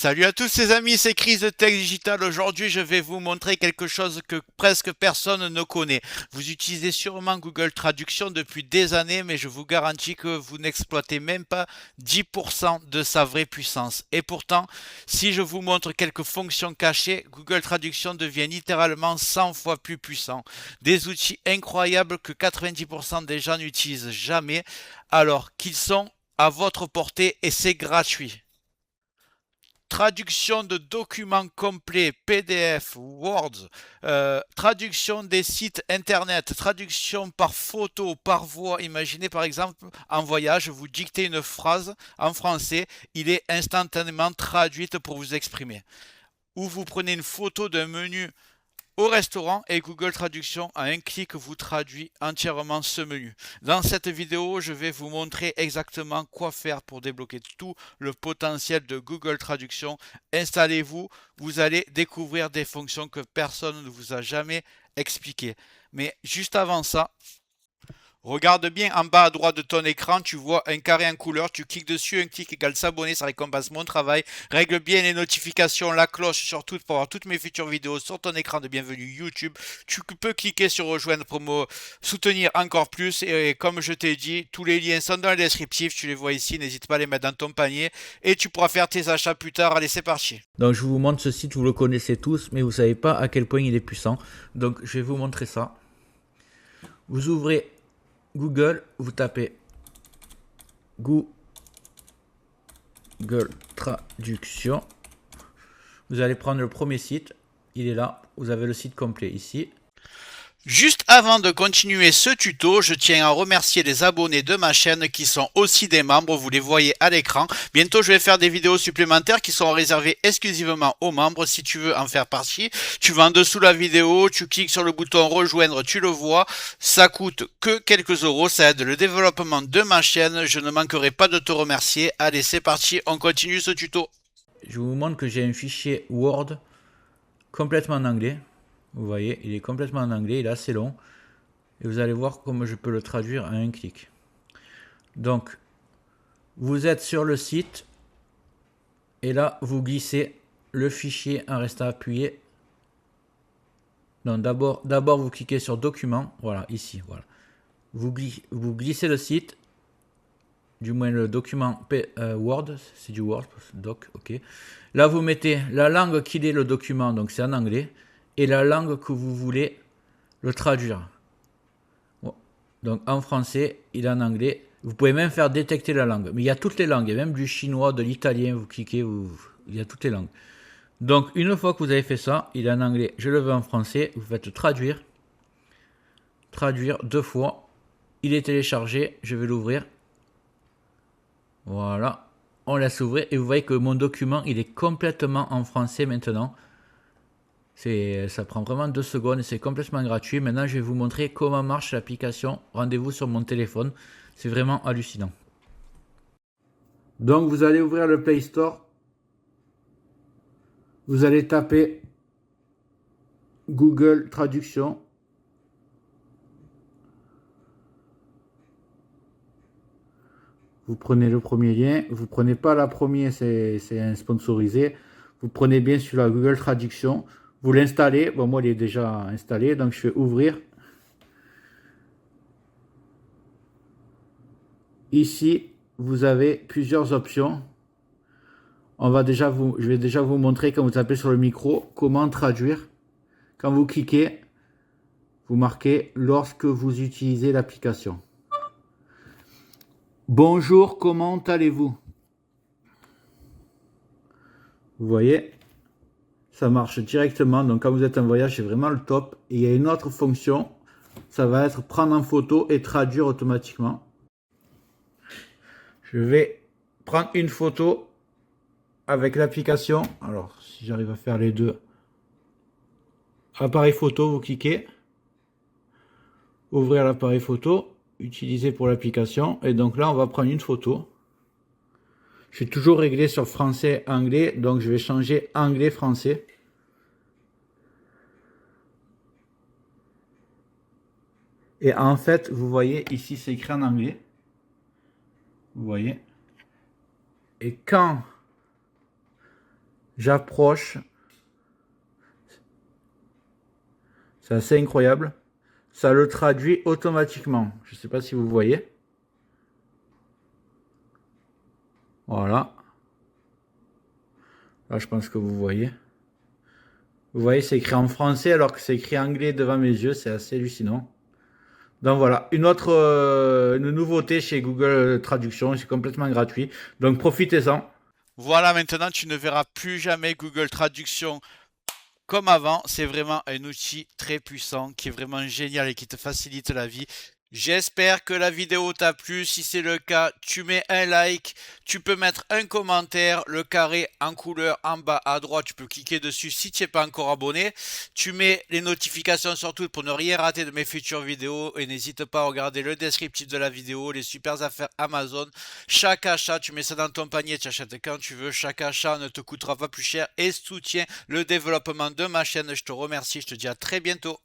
Salut à tous les amis, c'est Chris de Tech Digital. Aujourd'hui, je vais vous montrer quelque chose que presque personne ne connaît. Vous utilisez sûrement Google Traduction depuis des années, mais je vous garantis que vous n'exploitez même pas 10% de sa vraie puissance. Et pourtant, si je vous montre quelques fonctions cachées, Google Traduction devient littéralement 100 fois plus puissant. Des outils incroyables que 90% des gens n'utilisent jamais, alors qu'ils sont à votre portée et c'est gratuit. Traduction de documents complets, PDF, Word, traduction des sites internet, traduction par photo, par voix. Imaginez par exemple en voyage, vous dictez une phrase en français, il est instantanément traduite pour vous exprimer. Ou vous prenez une photo d'un menu au restaurant et Google Traduction à un clic vous traduit entièrement ce menu. Dans cette vidéo, je vais vous montrer exactement quoi faire pour débloquer tout le potentiel de Google Traduction. Installez-vous, vous allez découvrir des fonctions que personne ne vous a jamais expliquées. Mais juste avant ça, regarde bien en bas à droite de ton écran, tu vois un carré en couleur, tu cliques dessus, un clic égale s'abonner, ça récompense mon travail. Règle bien les notifications, la cloche surtout pour avoir toutes mes futures vidéos sur ton écran de bienvenue YouTube. Tu peux cliquer sur rejoindre pour me soutenir encore plus. Et comme je t'ai dit, tous les liens sont dans le descriptif, tu les vois ici, n'hésite pas à les mettre dans ton panier et tu pourras faire tes achats plus tard. Allez, c'est parti. Donc je vous montre ce site, vous le connaissez tous, mais vous ne savez pas à quel point il est puissant. Donc je vais vous montrer ça. Vous ouvrez Google, vous tapez Google Traduction. Vous allez prendre le premier site, il est là. Vous avez le site complet ici. Juste avant de continuer ce tuto, je tiens à remercier les abonnés de ma chaîne qui sont aussi des membres, vous les voyez à l'écran. Bientôt, je vais faire des vidéos supplémentaires qui seront réservées exclusivement aux membres. Si tu veux en faire partie, tu vas en dessous de la vidéo, tu cliques sur le bouton rejoindre, tu le vois. Ça coûte que quelques euros, ça aide le développement de ma chaîne. Je ne manquerai pas de te remercier. Allez, c'est parti, on continue ce tuto. Je vous montre que j'ai un fichier Word complètement en anglais. Vous voyez, il est complètement en anglais, il est assez long. Et vous allez voir comment je peux le traduire à un clic. Donc, vous êtes sur le site. Et là, vous glissez le fichier en restant appuyé. Non, d'abord vous cliquez sur Document. Voilà, ici, voilà. Vous glissez le site. Du moins le document Word. C'est du Word, Doc, ok. Là, vous mettez la langue qu'il est le document, donc c'est en anglais. Et la langue que vous voulez le traduire. Bon. Donc en français, il est en anglais. Vous pouvez même faire détecter la langue. Mais il y a toutes les langues. Il y a même du chinois, de l'italien. Vous cliquez, il y a toutes les langues. Donc une fois que vous avez fait ça, il est en anglais. Je le veux en français. Vous faites traduire. Traduire 2 fois. Il est téléchargé. Je vais l'ouvrir. Voilà. On laisse ouvrir. Et vous voyez que mon document, il est complètement en français maintenant. Ça prend vraiment 2 secondes et c'est complètement gratuit. Maintenant, je vais vous montrer comment marche l'application. Rendez-vous sur mon téléphone. C'est vraiment hallucinant. Donc, vous allez ouvrir le Play Store. Vous allez taper Google Traduction. Vous prenez le premier lien. Vous ne prenez pas la première, c'est un sponsorisé. Vous prenez bien celui-là, Google Traduction. Vous l'installez. Bon, moi, il est déjà installé. Donc, je vais ouvrir. Ici, vous avez plusieurs options. Je vais déjà vous montrer quand vous tapez sur le micro comment traduire. Quand vous cliquez, vous marquez lorsque vous utilisez l'application. Bonjour, comment allez-vous? Vous voyez, ça marche directement. Donc quand vous êtes en voyage, c'est vraiment le top. Et il y a une autre fonction, ça va être prendre en photo et traduire automatiquement. Je vais prendre une photo avec l'application. Alors, si j'arrive à faire les deux. Appareil photo, vous cliquez. Ouvrir l'appareil photo. Utiliser pour l'application. Et donc là, on va prendre une photo. Je suis toujours réglé sur français-anglais. Donc, je vais changer anglais-français. Et en fait, vous voyez, ici, c'est écrit en anglais. Vous voyez. Et quand J'approche. C'est assez incroyable. Ça le traduit automatiquement. Je ne sais pas si vous voyez. Voilà. Là, je pense que vous voyez. Vous voyez, c'est écrit en français alors que c'est écrit en anglais devant mes yeux. C'est assez hallucinant. Donc voilà, une nouveauté chez Google Traduction. C'est complètement gratuit. Donc profitez-en. Voilà, maintenant tu ne verras plus jamais Google Traduction comme avant. C'est vraiment un outil très puissant qui est vraiment génial et qui te facilite la vie. J'espère que la vidéo t'a plu. Si c'est le cas, tu mets un like, tu peux mettre un commentaire, le carré en couleur en bas à droite, tu peux cliquer dessus si tu n'es pas encore abonné. Tu mets les notifications surtout pour ne rien rater de mes futures vidéos et n'hésite pas à regarder le descriptif de la vidéo, les super affaires Amazon. Chaque achat, tu mets ça dans ton panier, tu achètes quand tu veux. Chaque achat ne te coûtera pas plus cher et soutient le développement de ma chaîne. Je te remercie, je te dis à très bientôt.